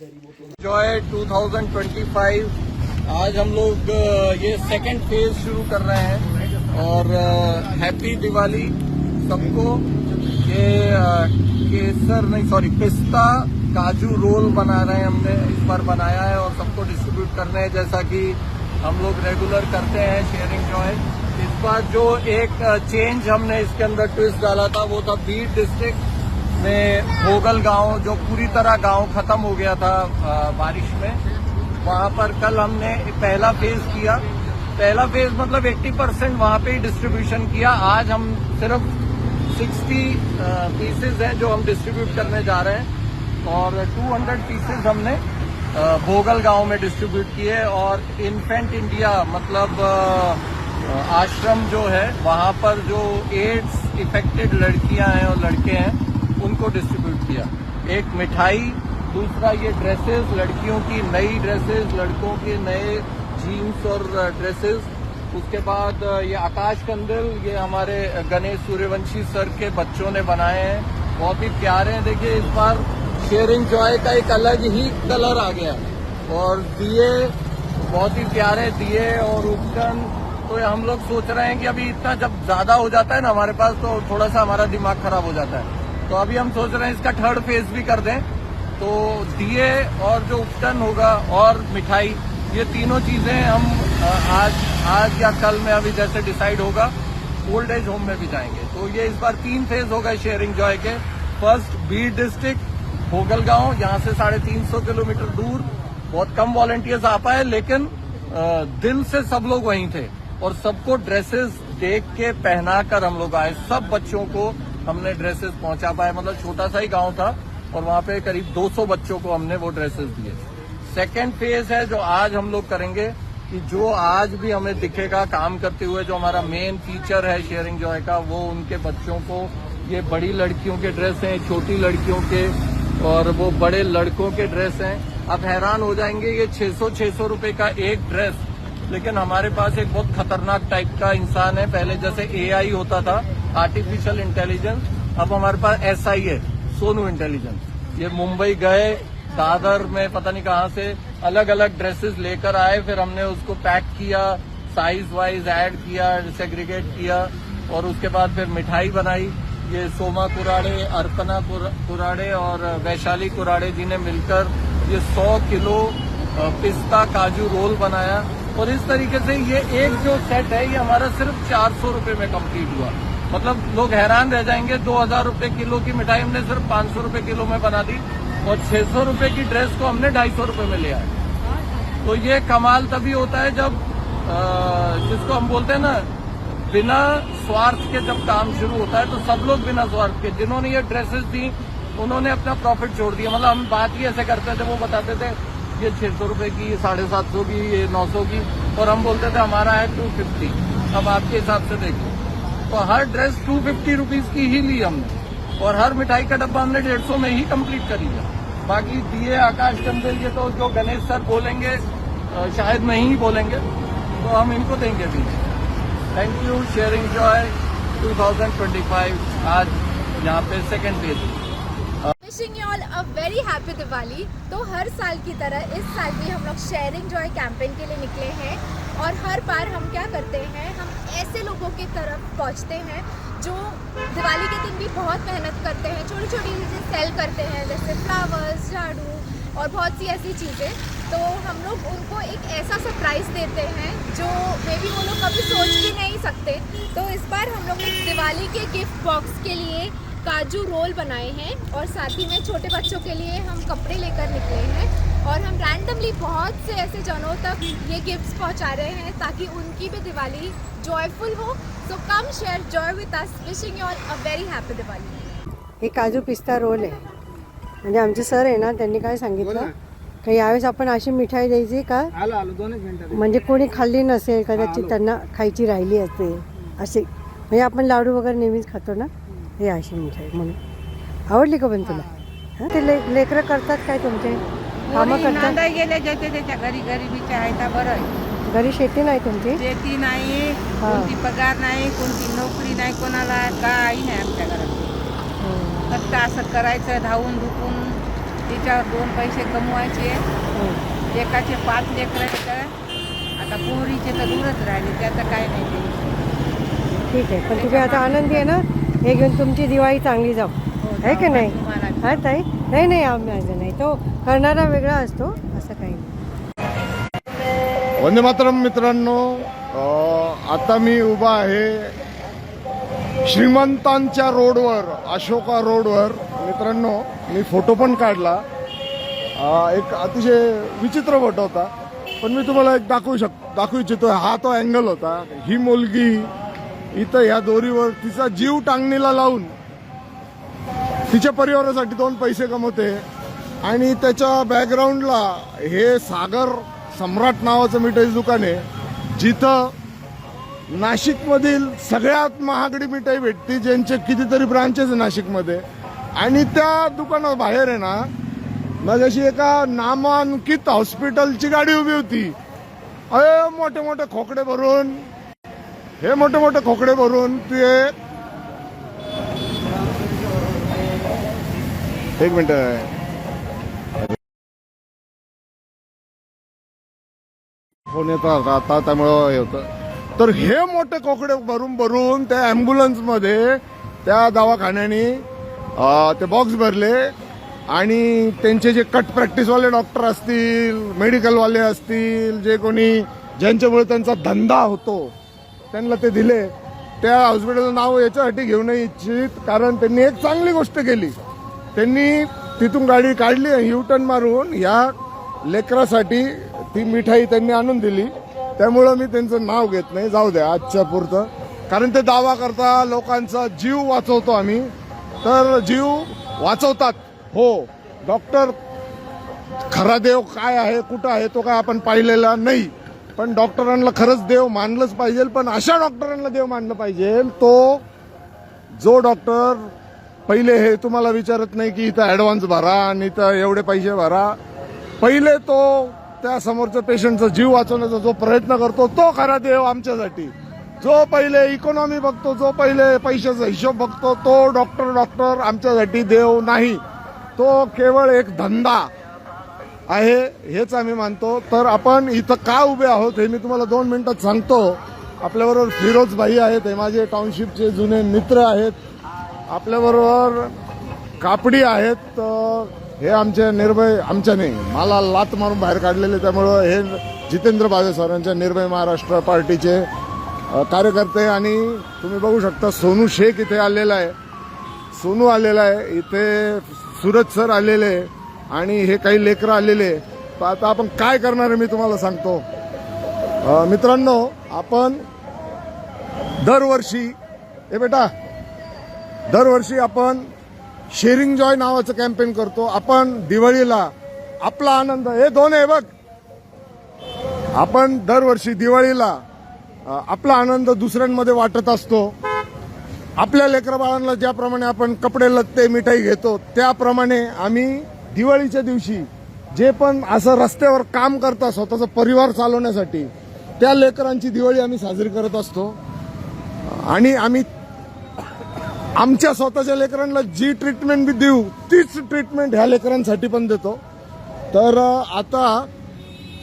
Joy 2025 आज हम लोग ये सेकंड फेज शुरू कर रहे हैं और हैप्पी दिवाली सबको। ये केसर नहीं सॉरी पिस्ता काजू रोल बना रहे हैं, हमने इस बार बनाया है और सबको डिस्ट्रीब्यूट कर रहे हैं जैसा कि हम लोग रेगुलर करते हैं शेयरिंग जॉय। इस बार जो एक चेंज हमने इसके अंदर ट्विस्ट डाला था वो था बीड डिस्ट्रिक्ट में भोगल गांव, जो पूरी तरह गांव खत्म हो गया था बारिश में। वहां पर कल हमने पहला फेज किया। पहला फेज मतलब 80% वहां पे ही डिस्ट्रीब्यूशन किया। आज हम सिर्फ 60 पीसेज हैं जो हम डिस्ट्रीब्यूट करने जा रहे हैं और 200 पीसेज हमने भोगल गांव में डिस्ट्रीब्यूट किए और इन्फेंट इंडिया मतलब आश्रम जो है वहां पर जो एड्स इफेक्टेड लड़कियां हैं और लड़के हैं उनको डिस्ट्रीब्यूट किया। एक मिठाई, दूसरा ये ड्रेसेस, लड़कियों की नई ड्रेसेस, लड़कों के नए जीन्स और ड्रेसेस। उसके बाद ये आकाश कंदल, ये हमारे गणेश सूर्यवंशी सर के बच्चों ने बनाए हैं, बहुत ही प्यारे हैं। देखिए इस बार शेयरिंग जॉय का एक अलग ही कलर आ गया और दिए बहुत ही प्यारे दिए और उपकरण। तो हम लोग सोच रहे हैं कि अभी इतना जब ज्यादा हो जाता है ना हमारे पास तो थोड़ा सा हमारा दिमाग खराब हो जाता है, तो अभी हम सोच रहे हैं इसका थर्ड फेज भी कर दें। तो दिए और जो उपकरण होगा और मिठाई, ये तीनों चीजें हम आज या कल में अभी जैसे डिसाइड होगा ओल्ड एज होम में भी जाएंगे। तो ये इस बार 3 फेज होगा शेयरिंग जॉय के। फर्स्ट बीड डिस्ट्रिक्ट भोगल गांव, यहाँ से 350 किलोमीटर दूर, बहुत कम वॉलंटियर्स आ पाए लेकिन दिल से सब लोग वहीं थे और सबको ड्रेसेस देख के पहना कर हम लोग आए। सब बच्चों को हमने ड्रेसेस पहुंचा पाए, मतलब छोटा सा ही गांव था और वहां पे करीब 200 बच्चों को हमने वो ड्रेसेस दिए। सेकेंड फेज है जो आज हम लोग करेंगे कि जो आज भी हमें दिखेगा काम करते हुए, जो हमारा मेन फीचर है शेयरिंग जॉय का, वो उनके बच्चों को ये बड़ी लड़कियों के ड्रेस हैं, छोटी लड़कियों के और वो बड़े लड़कों के ड्रेस हैं। आप हैरान हो जाएंगे, ये 600 रुपए का एक ड्रेस, लेकिन हमारे पास एक बहुत खतरनाक टाइप का इंसान है। पहले जैसे एआई होता था, आर्टिफिशियल इंटेलिजेंस, अब हमारे पास एसआई है, सोनू इंटेलिजेंस। ये मुंबई गए, दादर में पता नहीं कहाँ से अलग अलग ड्रेसेस लेकर आए, फिर हमने उसको पैक किया, साइज वाइज ऐड किया, सेग्रीगेट किया और उसके बाद फिर मिठाई बनाई। ये सोमा कुराड़े, अर्पना कुराड़े और वैशाली कुराड़े जी ने मिलकर ये 100 किलो पिस्ता काजू रोल बनाया और इस तरीके से ये एक जो सेट है ये हमारा सिर्फ 400 रुपए में कंप्लीट हुआ। मतलब लोग हैरान रह जाएंगे, 2000 रुपए किलो की मिठाई हमने सिर्फ 500 रुपए किलो में बना दी और 600 रुपए की ड्रेस को हमने 250 रुपए में ले आए। तो ये कमाल तभी होता है जब जिसको हम बोलते हैं ना बिना स्वार्थ के जब काम शुरू होता है, तो सब लोग बिना स्वार्थ के, जिन्होंने ये ड्रेसेस दी उन्होंने अपना प्रॉफिट छोड़ दिया। मतलब हम बात ही ऐसे करते थे, वो बताते थे ये 600 रुपए की, ये 750 की, ये 900 की और हम बोलते थे हमारा है 250। अब आपके हिसाब से देखो, तो हर ड्रेस 250 रुपीज की ही ली हमने और हर मिठाई का डब्बा हमने 150 में ही कंप्लीट कर लिया। बाकी दिए आकाश कंदल, ये तो जो गणेश सर बोलेंगे शायद नहीं ही बोलेंगे, तो हम इनको देंगे भी। थैंक यू शेयरिंग जॉय 2025 आज यहाँ पे second phase. Wishing you all a very happy Diwali. तो हर साल की तरह इस साल भी हम लोग शेयरिंग जॉय कैंपेन के लिए निकले हैं और हर बार हम क्या करते हैं, हम ऐसे लोगों की तरफ पहुंचते हैं जो दिवाली के दिन भी बहुत मेहनत करते हैं, छोटी छोटी चीज़ें सेल करते हैं जैसे फ्लावर्स, झाड़ू और बहुत सी ऐसी चीज़ें। तो हम लोग उनको एक ऐसा सरप्राइज़ देते हैं जो मे बी वो लोग कभी सोच भी नहीं सकते। तो इस बार हम लोग एक दिवाली के गिफ्ट बॉक्स के लिए काजू रोल बनाए हैं और साथ ही में छोटे बच्चों के लिए हम कपड़े लेकर निकले हैं और हम रैंडमली बहुत से ऐसे जनों तक ये गिफ्ट्स पहुंचा रहे हैं ताकि उनकी भी दिवाली जॉयफुल हो। So come share Joy with us. Wishing you all a very happy Diwali. हे काजू पिस्ता रोल आहे, म्हणजे आमचे सर आहे ना, त्यांनी काय सांगितलं की यावेळेस आपण अशी मिठाई द्यायची का म्हणजे कोणी खाल्ली नसेल, कदाचित त्यांना खायची राहिली असते असे, म्हणजे आपण लाडू वगैरे नेहमीच खातो ना, हे अशी मिठाई म्हणून. आवडली का पण तुला? ते लेकरं करतात काय तुमचे कामं करतात? गेले ज्याच्या त्याच्या घरी गरिबीच्या आहे त्या बरं आहे. घरी शेती नाही तुमची? शेती नाही, कोणती पगार नाही, कोणती नोकरी नाही, कोणाला काही नाही आमच्या घरात. फक्त असं करायचं धावून धुपून तिच्यावर 2 पैसे कमवायचे. हं. एकाचे 5 लेकरं येतं. आता पोरीचे तर दूरच राहिले, त्याचं काय नाही ते. ठीक आहे, पण तुम्ही आता आनंदी आहे ना, हे घेऊन तुमची दिवाळी चांगली जाऊ, आहे की नाही? तुम्हाला हा ताई? नाही नाही, माझं नाही, तो करणारा वेगळा असतो, असं काही नाही. वंदे मातरम मित्रांनो, आता मी उभा आहे श्रीमंतांच्या रोडवर, अशोका रोडवर. मित्रांनो, मी फोटो पण काढला. एक अतिशय विचित्र फोटो होता, पण मी तुम्हाला एक दाखवू इच्छितो. हा तो अँगल होता. ही मुलगी इथं ह्या दोरीवर तिचा जीव टांगणीला लावून तिच्या परिवारासाठी 2 पैसे कमवते. आणि त्याच्या बॅकग्राऊंडला हे सागर सम्राट नावाचं मिठाईचं दुकान आहे, जिथं नाशिकमधील सगळ्यात महागडी मिठाई भेटते, ज्यांचे कितीतरी ब्रांचेस आहे नाशिकमध्ये. आणि त्या दुकानात बाहेर आहे ना, मग अशी एका नामांकित हॉस्पिटलची गाडी उभी होती. अरे मोठे मोठे खोकडे भरून, हे मोठे मोठे खोकडे भरून ते, एक मिनिट, फोन येतात आता, त्यामुळं हे होतं. तर हे मोठे खोकडे भरून भरून त्या ॲम्ब्युलन्समध्ये त्या दवाखान्याने ते बॉक्स भरले. आणि त्यांचे जे कट प्रॅक्टिसवाले डॉक्टर असतील, मेडिकलवाले असतील, जे कोणी ज्यांच्यामुळे त्यांचा धंदा होतो, त्यांना ते दिले. त्या हॉस्पिटलचं नाव याच्यासाठी घेऊ नाही इच्छित, कारण त्यांनी एक चांगली गोष्ट केली. त्यांनी तिथून गाडी काढली, युटर्न मारून ह्या लेकरासाठी ती मिठाई त्यांनी आणून दिली. त्यामुळं मी त्यांचं नाव घेत नाही, जाऊ द्या आजच्या पुरतं. कारण ते दावा करता लोकांचा जीव वाचवतो आम्ही, तर जीव वाचवतात. हो, डॉक्टर खरा देव काय आहे, कुठं आहे, तो काय आपण पाहिलेला नाही. पण डॉक्टरांना खरंच देव मानलंच पाहिजे. पण अशा डॉक्टरांना देव मानलं पाहिजे, तो जो डॉक्टर पहिले हे तुम्हाला विचारत नाही की इथं ॲडव्हान्स भरा आणि इथं एवढे पैसे भरा. पहिले तो त्या समोरच्या पेशंटचा जीव वाचवण्याचा जो प्रयत्न करतो, तो खरा देव आमच्यासाठी. जो पहिले इकॉनॉमी बघतो, जो पहिले पैशाचा हिशोब बघतो, तो डॉक्टर आमच्यासाठी देव नाही. तो केवळ एक धंदा आहे, हेच आम्ही मानतो. तर आपण इथं का उभे आहोत हे मी तुम्हाला 2 मिनिटात सांगतो. आपल्याबरोबर फिरोज भाई आहेत, हे माझे टाउनशिपचे जुने मित्र आहेत. आपल्याबरोबर कापडी आहेत, हे आमचे निर्भय, आमच्या नाही, मला लात मारून बाहेर काढलेले, त्यामुळं हे जितेंद्र भावे सरांच्या निर्भय महाराष्ट्र पार्टीचे कार्यकर्ते. आणि तुम्ही बघू शकता सोनू शेख इथे आलेला आहे, सोनू आलेला आहे इथे, सूरज सर आलेले, आणि हे काही लेकरं आलेले. तर आता आपण काय करणार आहे मी तुम्हाला सांगतो. मित्रांनो, आपण दरवर्षी, दरवर्षी आपण शेअरिंग जॉय नावाचं कॅम्पेन करतो. आपण दिवाळीला आपला आनंद, हे 2 आहे बघ, आपण दरवर्षी दिवाळीला आपला आनंद दुसऱ्यांमध्ये वाटत असतो. आपल्या लेकरबाळांना ज्याप्रमाणे आपण कपडे लत्ते मिठाई घेतो, त्याप्रमाणे आम्ही दिवाळीच्या दिवशी जे पण असं रस्त्यावर काम करतात स्वतःचा परिवार चालवण्यासाठी, त्या लेकरांची दिवाळी आम्ही साजरी करत असतो. आणि आम्ही आमच्या स्वतःच्या लेकरांना जी ट्रीटमेंट बी देऊ, तीच ट्रीटमेंट ह्या लेकरांसाठी पण देतो. तर आता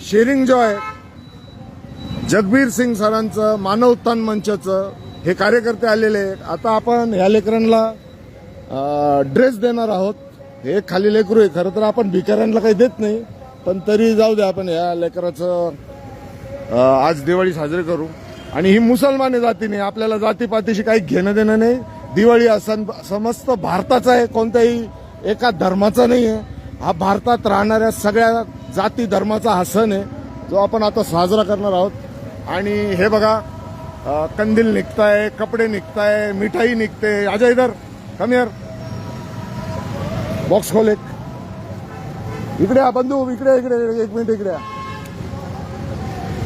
शेअरिंग जॉय, जगबीर सिंग सरांचं, मानव उत्थान मंचाचं हे कार्यकर्ते आलेले. आता आपण ह्या लेकरांना ड्रेस देणार आहोत. हे खाली लेकरू आहे, खरं तर आपण भिकाऱ्यांना काही देत नाही, पण तरी जाऊ द्या, आपण ह्या लेकराचं आज दिवाळी साजरी करू. आणि ही मुसलमान जातीने, आपल्याला जातीपातीशी काही घेणं देणं नाही. दिवाळी हा सण समस्त भारताचा आहे, कोणत्याही एका धर्माचा नाही आहे. हा भारतात राहणाऱ्या सगळ्या जाती धर्माचा हा सण आहे, जो आपण आता साजरा करणार आहोत. आणि हे बघा, कंदील निघताय, कपडे निघताय, मिठाई निघते. अजय इधर कम यार, बॉक्स खोल, एक इकडे बंधू, इकडे 1 मिनिट इकडे.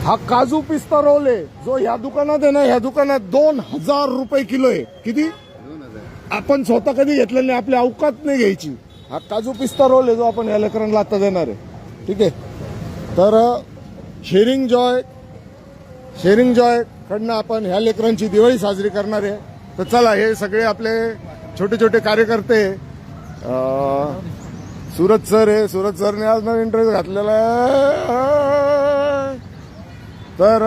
हा काजू पिस्ता रोल आहे, जो ह्या दुकानात आहे ना, ह्या दुकानात 2000 रुपये किलो आहे. किती? आपण स्वतः कधी घेतलेलं नाही, आपल्या अवकात नाही घ्यायची. हा काजू पिस्ता रोल आहे, जो आपण ह्या लेकरांना आता देणार आहे. ठीक आहे. तर शेअरिंग जॉय कडनं आपण ह्या लेकरांची दिवाळी साजरी करणार आहे. तर चला, हे सगळे आपले छोटे छोटे कार्यकर्ते सूरज सर आहे, सूरज सरने आज नवीन ड्रेस घातलेला आहे. तर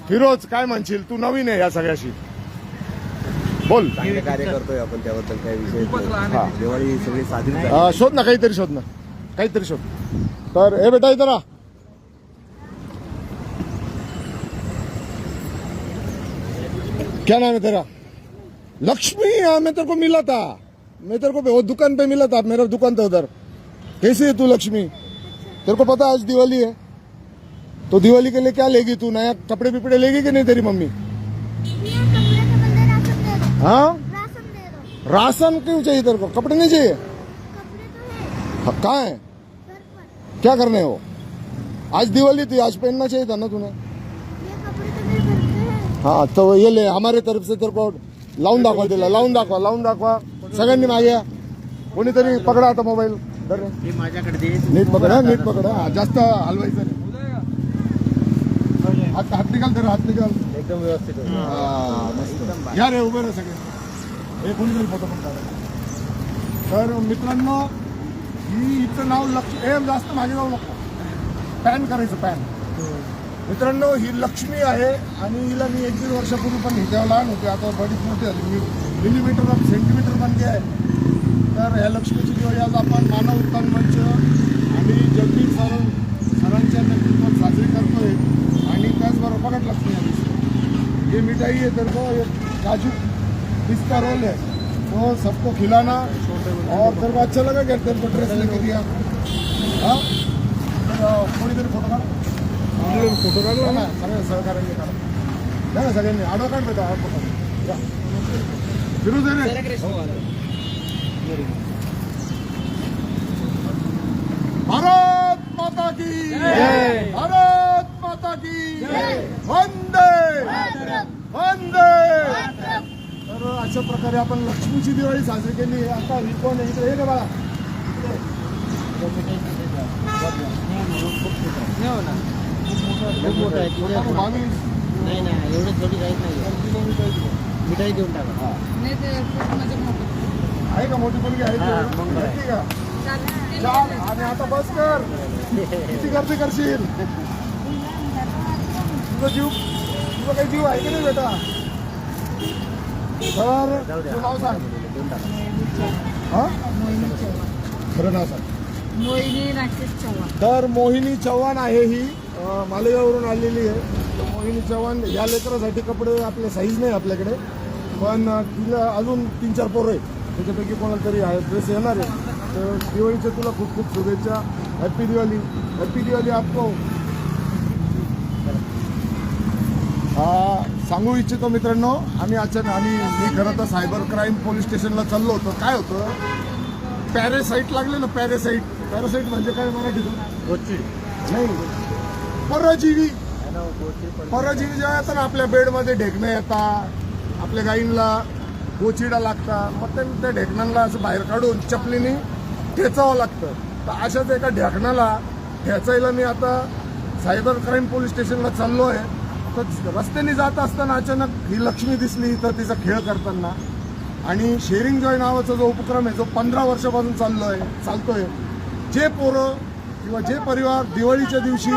फिरोज काय म्हणशील, तू नवीन आहे या सगळ्याशी, बोल. चांगले कार्य करतोय आपण, त्याबद्दल काही विषय नाही. हा. दिवाळी सगळी साजरी झाली. शोध ना काहीतरी, शोध ना काहीतरी शोध. तर ए बेटा इधर आ. क्या नाम है तेरा? लक्ष्मी. हाँ मैं तेरे को मिला था, मैं तेरे को वो दुकान पे मिला था, मेरा दुकान था उधर. कैसी है तू लक्ष्मी? तेरे को पता आज दिवाली है, तो दिवाली के लिए क्या लेगी तू? नया कपड़े बिपड़े लेगी कि नहीं तेरी मम्मी? हाँ राशन क्यों चाहिए तेरे को? कपड़े नहीं चाहिए? हाँ, कहाँ है? क्या करने हो? आज दिवाली थी, आज पहनना चाहिए था ना तूने. हाँ तो ये ले, हमारे तरफ से तेरे को लावून दाखवा, तिला लावून दाखवा. सगळ्यांनी मागे या. कोणीतरी पकडा आता मोबाईल. माझ्याकडे दे. नीट पकडा, नीट पकडा. जास्त हलवायचं नाही. हात निकाल तर, हात निकाल. एकदम व्यवस्थित होतं. हा, मस्त. या रे, उभे रे सगळे. हे कोणीतरी फोटो पण काढा. तर मित्रांनो, हिचं नाव लक्ष्मी. जास्त मागे जाऊ नको, पॅन करायचं, पॅन. मित्रांनो, ही लक्ष्मी आहे आणि हिला मी 1-1.5 वर्षापूर्वी पण तेव्हा लहान होते, आता बरीच मोठी झाली. मी मिलीमीटर सेंटीमीटर बनली आहे. तर ह्या लक्ष्मीची दिवाळी आज आपण मानव उत्थान मंच आणि जगदीश सरांच्या नेतृत्वात साजरी करतोय. आणि त्याचबरोबर बघत लक्ष्मी आली, ये मिठाई है तेरे को, ये काजू पिस्ता रोल है, तो सबको खिलाना. और तेरे को अच्छा लगा क्या तेरे को ड्रेस लेके दिया? हाँ, कोणीतरी फोटो काढ. फोटो काढला ना, सगळ्या सहकार्याने काढा. द्या ना सगळ्यांनी, आडवा काढ बेटा, फोटो फिरू दे रे. भारत माता की जय, भारत माता की जय, वंदे वंदे. तर अशा प्रकारे आपण लक्ष्मीची दिवाळी साजरी केली. आता ही कोण आहे? इकडे हे रे बाळा, बावीस. नाही नाही, एवढं थोडी राहत नाही. मिठाई देऊन टाका. आहे का मोठी मुलगी आहे का? चाल. आणि आता बस कर, किती गर्दी करशील? तुझं काही जीव आहे की नाही बेटा? तर तू नाव सांग. हा, खरं नाव सांग. मोहिनी राकेश चव्हाण. तर मोहिनी चव्हाण आहे ही, मालेगाववरून आलेली आहे. तर मोहिनी चव्हाण या लेकरासाठी कपडे आपले साईज नाही आपल्याकडे, पण तिला अजून 3-4 पोरं आहे, त्याच्यापैकी कोणाला तरी आहे ड्रेस येणार आहे. तर दिवाळीच्या तुला खूप खूप शुभेच्छा. हॅपी दिवाळी, हॅपी दिवाळी आपको. सांगू इच्छितो मित्रांनो, मी खरं तर सायबर क्राईम पोलीस स्टेशनला चाललो होतो. काय होतं, पॅरासाईट लागले ना, पॅरासाईट. पॅरासाईट म्हणजे काय मराठीतून? नाही, परजीवी. परजीवी जेव्हा येतात ना आपल्या बेडमध्ये, ढेकणं येतात, आपल्या गाईंना गोचिडा लागतात, मग त्या ढेकणांना असं बाहेर काढून चपलीने ठेचावं लागतं. तर अशाच एका ढेकणाला ठेचायला मी आता सायबर क्राईम पोलीस स्टेशनला चाललो आहे. तर रस्त्याने जात असताना अचानक ही लक्ष्मी दिसली, तर तिचा खेळ करताना. आणि शेअरिंग जॉय नावाचा जो उपक्रम आहे, जो 15 वर्षापासून चालतोय. जे पोरं किंवा जे परिवार दिवाळीच्या दिवशी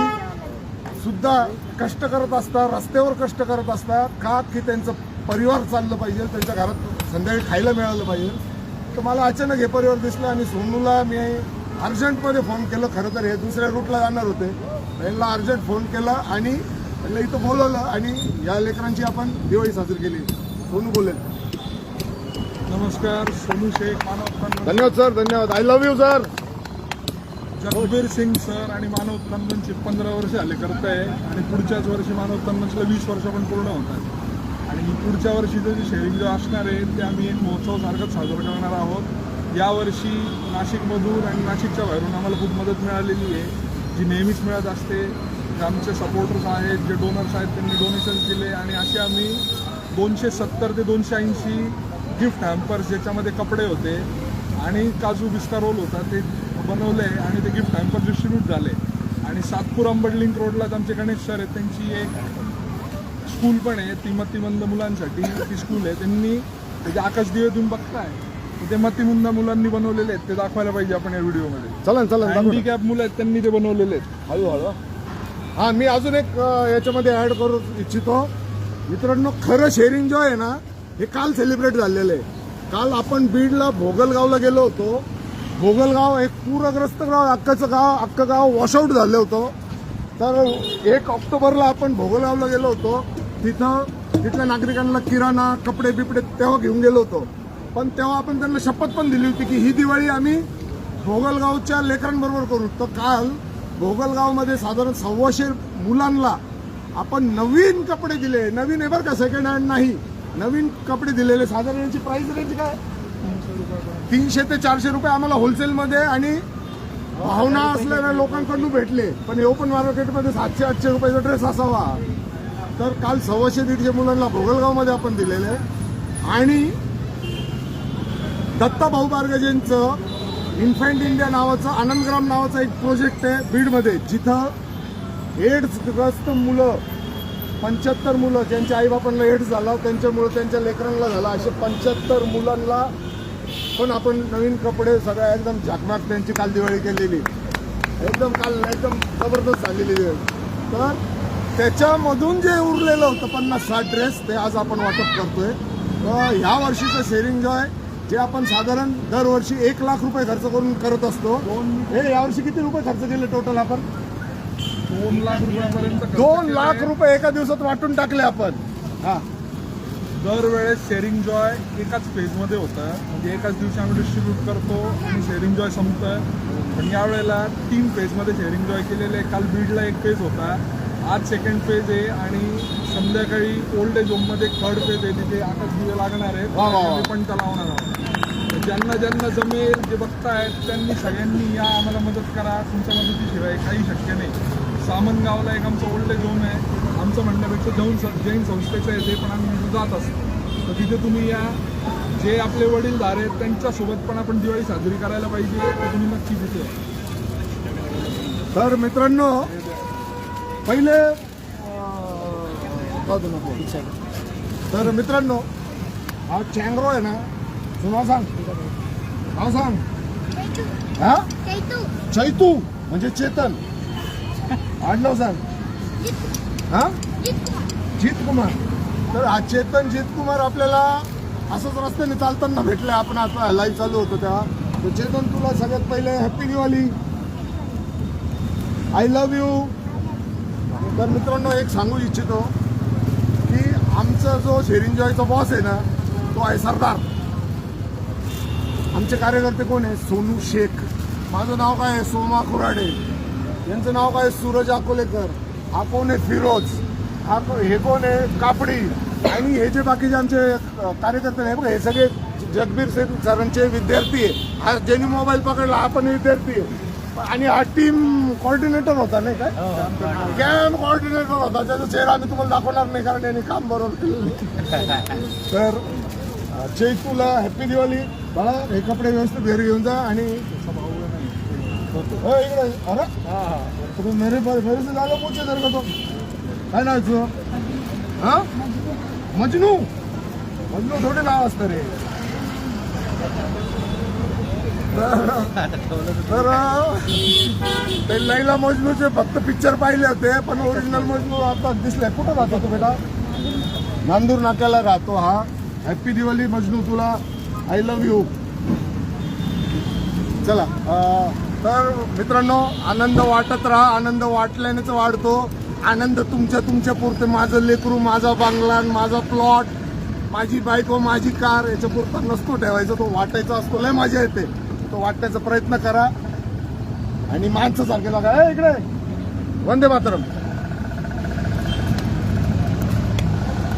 सुद्धा कष्ट करत असतात, रस्त्यावर कष्ट करत असतात, का की त्यांचं परिवार चाललं पाहिजे, त्यांच्या घरात संध्याकाळी खायला मिळालं पाहिजे. तर मला अचानक हे परिवार दिसलं आणि सोनूला मी अर्जंटमध्ये फोन केलं. खरं तर हे दुसऱ्या रूटला जाणार होते, त्यांना अर्जंट फोन केला आणि त्यांना इथं बोलवलं आणि या लेकरांची आपण दिवाळी साजरी केली. सोनू बोलेल. नमस्कार, सोनू शेख, मानव उत्थान. धन्यवाद सर, धन्यवाद. I love you sir. Jagbir Singh sir आणि मानव उत्थान मंच 15 वर्ष झाले करत आहे आणि पुढच्याच वर्षी मानव उत्थान मंचला 20 वर्ष पण पूर्ण होतात. आणि पुढच्या वर्षीचं जे शेअरिंग जो असणार आहे ते आम्ही एक महोत्सव सारखंच साजरा करणार आहोत. यावर्षी नाशिकमधून आणि नाशिकच्या बाहेरून आम्हाला खूप मदत मिळालेली आहे, जी नेहमीच मिळत असते. जे आमचे सपोर्टर्स आहेत, जे डोनर्स आहेत, त्यांनी डोनेशन्स दिले आणि असे आम्ही 270 ते 280 गिफ्ट हॅम्पर्स, ज्याच्यामध्ये कपडे होते आणि काजू बिस्ता रोल होता, ते बनवले आणि ते गिफ्ट हॅम्पर डिस्ट्रीब्यूट झाले. आणि सातपूर अंबड लिंक रोडलाच आमचे गणेश सर आहेत, त्यांची एक स्कूल पण आहे, मतिमंद मुलांसाठी ती स्कूल आहे. त्यांनी त्याचे आकाशदिवे तुम्ही बघताय, ते मतिमंद मुलांनी बनवलेले आहेत, ते दाखवायला पाहिजे आपण या व्हिडिओमध्ये. चला चला हँडिकॅप मुलं आहेत त्यांनी ते बनवलेले आहेत. हळूहळू. हा, मी अजून एक याच्यामध्ये ऍड करू इच्छितो मित्रांनो. खरं शेअरिंग जो आहे ना, हे काल सेलिब्रेट झालेलं आहे. काल आपण बीडला भोगलगावला गेलो होतो. भोगलगाव एक पूरग्रस्त गाव, अख्खं गाव वॉशआउट झालं होतं. तर 1 ऑक्टोबरला आपण भोगलगावला गेलो होतो. तिथल्या नागरिकांना किराणा, कपडे बिपडे तेव्हा घेऊन गेलो होतो. पण तेव्हा आपण त्यांना शपथ पण दिली होती की ही दिवाळी आम्ही भोगलगावच्या लेकरांबरोबर करू. तर काल भोगलगावमध्ये साधारण 125 मुलांना आपण नवीन कपडे दिले. नवीन आहे बरं का, सेकंड हँड नाही, नवीन कपडे दिलेले. साधारण यांची प्राइस रेंज काय, 300 ते 400 रुपये आम्हाला होलसेलमध्ये आणि भावना असलेल्या लोकांकडून भेटले. पण हे ओपन मार्केटमध्ये 700-800 रुपयाचा ड्रेस असावा. तर काल 125-150 मुलांना भोगलगावमध्ये आपण दिलेले. आणि दत्ता भाऊ बारगजेंचं इन्फंट इंडिया नावाचं, आनंदग्राम नावाचा एक प्रोजेक्ट आहे बीडमध्ये, जिथं एड्सग्रस्त मुलं 75 मुलं ज्यांच्या आईबापांना एड्स झाला, त्यांच्यामुळे त्यांच्या लेकरांना झाला, असे 75 मुलांना पण आपण नवीन कपडे सगळ्या एकदम झाकमाक त्यांची काल दिवाळी केलेली, एकदम जबरदस्त झालेली. तर त्याच्यामधून जे उरलेलं होतं 50-60 ड्रेस, ते आज आपण वाटप करतोय. तर ह्या वर्षीचं शेअरिंग जो आहे, जे आपण साधारण दरवर्षी 1 लाख रुपये खर्च करून करत असतो, हे यावर्षी किती रुपये खर्च केले टोटल आपण? 2 लाख रुपयापर्यंत. 2 लाख रुपये एका दिवसात वाटून टाकले आपण. हा, दरवेळेस शेअरिंग जॉय एकाच फेजमध्ये होतं, म्हणजे एकाच दिवशी आम्ही डिस्ट्रीब्यूट करतो आणि शेअरिंग जॉय संपतं. पण यावेळेला 3 फेजमध्ये शेअरिंग जॉय केलेले आहे. काल बीडला 1 फेज होता, आज 2nd फेज आहे आणि संध्याकाळी ओल्ड एज होममध्ये 3rd फेज आहे. तिथे आकाश दिवे लागणार आहेत, आम्ही पण त्या लावणार आहोत. ज्यांना ज्यांना जमेल, जे बघतायत त्यांनी सगळ्यांनी या, आम्हाला मदत करा. तुमच्या मदतीशिवाय काही शक्य नाही. सामनगावला एक आमचं ओल्ड एज होम आहे, आमचं म्हणण्यापेक्षा जैन संस्थेचं आहे ते, पण आम्ही तिथे जात असतो. तर तिथे तुम्ही या. जे आपले वडीलधार आहेत त्यांच्यासोबत पण आपण दिवाळी साजरी करायला पाहिजे, तर तुम्ही नक्की तिथे. तर मित्रांनो, पहिले तर मित्रांनो, हा चँग्रो आहे ना, तू नाव सांग, नाव सांग. हा, चैतू म्हणजे चेतन. आडनाव सांग. हा, जित कुमार. तर हा चेतन जित कुमार आपल्याला असंच रस्त्याने चालताना भेटले. आपण आता लाईव्ह चालू होतो तेव्हा. तर चेतन, तुला सगळ्यात पहिले happy Diwali, I love you. तर मित्रांनो, एक सांगू इच्छितो की आमचा जो शेअरिंग जॉयचा बॉस आहे ना, तो आहे सरदार. आमचे कार्यकर्ते कोण आहे? सोनू शेख. माझं नाव काय आहे? सोमा कुराडे. यांचं नाव काय? सूरज अकोलेकर. हा कोण आहे? फिरोज. हे कोण आहे? कापडी. आणि हे जे बाकीचे आमचे कार्यकर्ते आहे बघा, हे सगळे जगबीर सिंग सरांचे विद्यार्थी आहे. हा ज्यांनी मोबाईल पकडला हा पण विद्यार्थी आहे. आणि हा टीम कोऑर्डिनेटर होता, नाही काय, कॅम्प कोऑर्डिनेटर होता. त्याचा चेहरा आम्ही तुम्हाला दाखवणार नाही, कारण यांनी काम बरोबर केलं. तर चैतूला हॅपी दिवाळी. बाळा, हे कपडे व्यवस्थित घरी घेऊन जा. आणि इकडे, अरे तुम्ही मेरे से झालं पोचे जर का तो काय नाव तुझं? हा, मजनू. मजनू थोडे नाव असतं रे. तर ते लैला मजनूचे फक्त पिक्चर पाहिले होते, पण ओरिजिनल मजनू आता दिसलाय. कुठं राहतो तो बेटा? नांदूर नाक्याला राहतो हा. हॅपी दिवाळी मजनू तुला, आय लव्ह यू. चला, तर मित्रांनो, आनंद वाटत राहा. आनंद वाटल्यानेच वाढतो. आनंद तुमच्या पुरते. माझं लेकरू, माझा बांगला, माझा प्लॉट, माझी बायको, माझी कार, याच्या पुरता नसतो ठेवायचा. तो वाटायचा असतो. लय मजा येते. तो वाटण्याचा प्रयत्न करा. आणि माणसं सारखे लागा. इकडे वंदे मातरम.